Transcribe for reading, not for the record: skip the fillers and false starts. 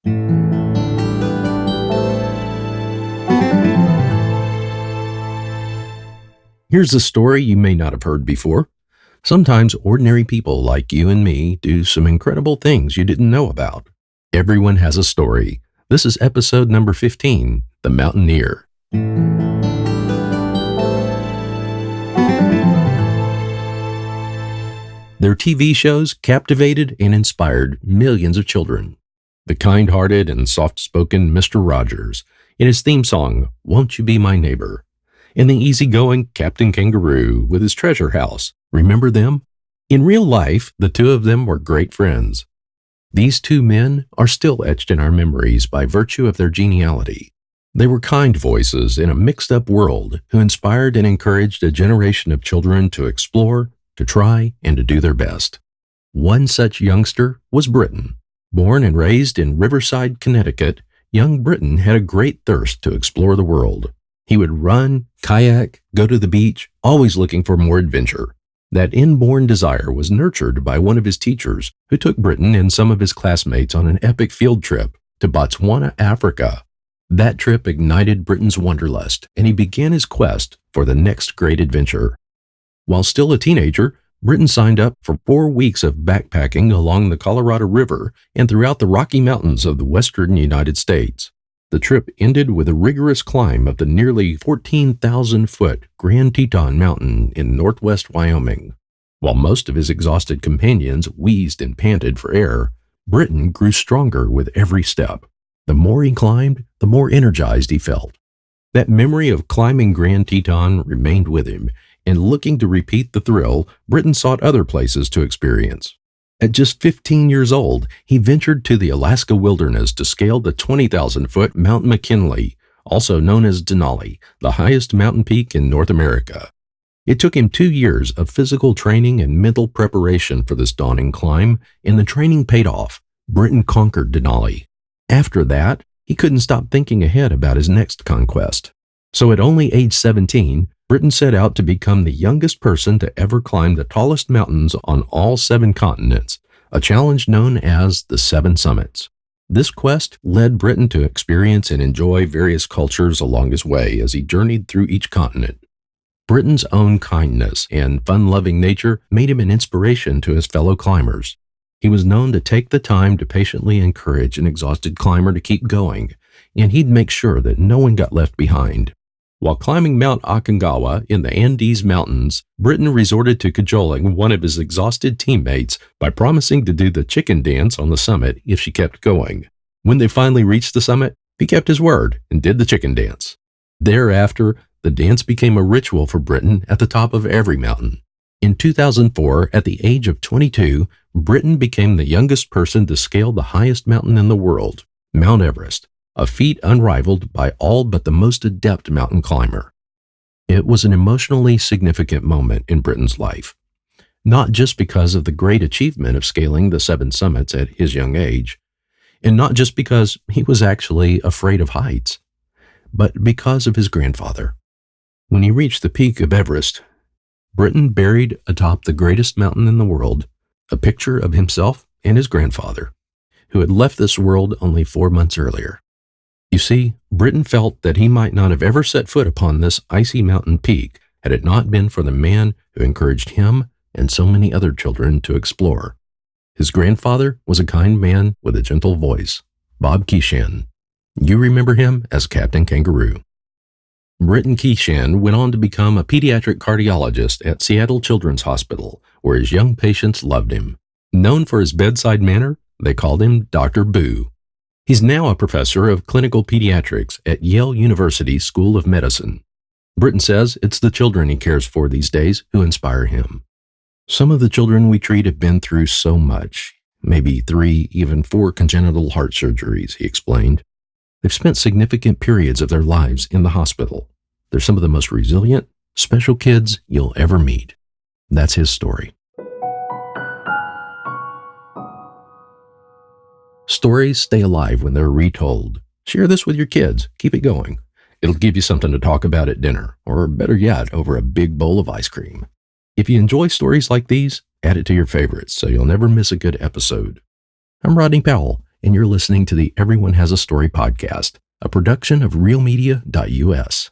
Here's a story you may not have heard before. Sometimes ordinary people like you and me do some incredible things you didn't know about. Everyone has a story. This is episode number 15, The Mountaineer. Their TV shows captivated and inspired millions of children. The kind-hearted and soft-spoken Mr. Rogers, in his theme song, Won't You Be My Neighbor? And the easygoing Captain Kangaroo with his treasure house. Remember them? In real life, the two of them were great friends. These two men are still etched in our memories by virtue of their geniality. They were kind voices in a mixed-up world who inspired and encouraged a generation of children to explore, to try, and to do their best. One such youngster was Britton. Born and raised in Riverside, Connecticut, young Britton had a great thirst to explore the world. He would run, kayak, go to the beach, always looking for more adventure. That inborn desire was nurtured by one of his teachers, who took Britton and some of his classmates on an epic field trip to Botswana, Africa. That trip ignited Britton's wanderlust, and he began his quest for the next great adventure. While still a teenager, Britton signed up for 4 weeks of backpacking along the Colorado River and throughout the Rocky Mountains of the western United States. The trip ended with a rigorous climb of the nearly 14,000-foot Grand Teton Mountain in northwest Wyoming. While most of his exhausted companions wheezed and panted for air, Britton grew stronger with every step. The more he climbed, the more energized he felt. That memory of climbing Grand Teton remained with him, and looking to repeat the thrill, Britton sought other places to experience. At just 15 years old, he ventured to the Alaska wilderness to scale the 20,000-foot Mount McKinley, also known as Denali, the highest mountain peak in North America. It took him 2 years of physical training and mental preparation for this daunting climb, and the training paid off. Britton conquered Denali. After that, he couldn't stop thinking ahead about his next conquest. So at only age 17, Britton set out to become the youngest person to ever climb the tallest mountains on all 7 continents, a challenge known as the 7 Summits. This quest led Britton to experience and enjoy various cultures along his way as he journeyed through each continent. Britton's own kindness and fun-loving nature made him an inspiration to his fellow climbers. He was known to take the time to patiently encourage an exhausted climber to keep going, and he'd make sure that no one got left behind. While climbing Mount Aconcagua in the Andes Mountains, Britton resorted to cajoling one of his exhausted teammates by promising to do the chicken dance on the summit if she kept going. When they finally reached the summit, he kept his word and did the chicken dance. Thereafter, the dance became a ritual for Britton at the top of every mountain. In 2004, at the age of 22, Britton became the youngest person to scale the highest mountain in the world, Mount Everest, a feat unrivaled by all but the most adept mountain climber. It was an emotionally significant moment in Britton's life, not just because of the great achievement of scaling the 7 summits at his young age, and not just because he was actually afraid of heights, but because of his grandfather. When he reached the peak of Everest, Britton buried atop the greatest mountain in the world a picture of himself and his grandfather, who had left this world only 4 months earlier. You see, Britton felt that he might not have ever set foot upon this icy mountain peak had it not been for the man who encouraged him and so many other children to explore. His grandfather was a kind man with a gentle voice, Bob Keeshan. You remember him as Captain Kangaroo. Britton Keeshan went on to become a pediatric cardiologist at Seattle Children's Hospital, where his young patients loved him. Known for his bedside manner, they called him Dr. Boo. He's now a professor of clinical pediatrics at Yale University School of Medicine. Britton says it's the children he cares for these days who inspire him. Some of the children we treat have been through so much, maybe 3, even 4 congenital heart surgeries, he explained. They've spent significant periods of their lives in the hospital. They're some of the most resilient, special kids you'll ever meet. That's his story. Stories stay alive when they're retold. Share this with your kids. Keep it going. It'll give you something to talk about at dinner, or better yet, over a big bowl of ice cream. If you enjoy stories like these, add it to your favorites so you'll never miss a good episode. I'm Rodney Powell, and you're listening to the Everyone Has a Story podcast, a production of realmedia.us.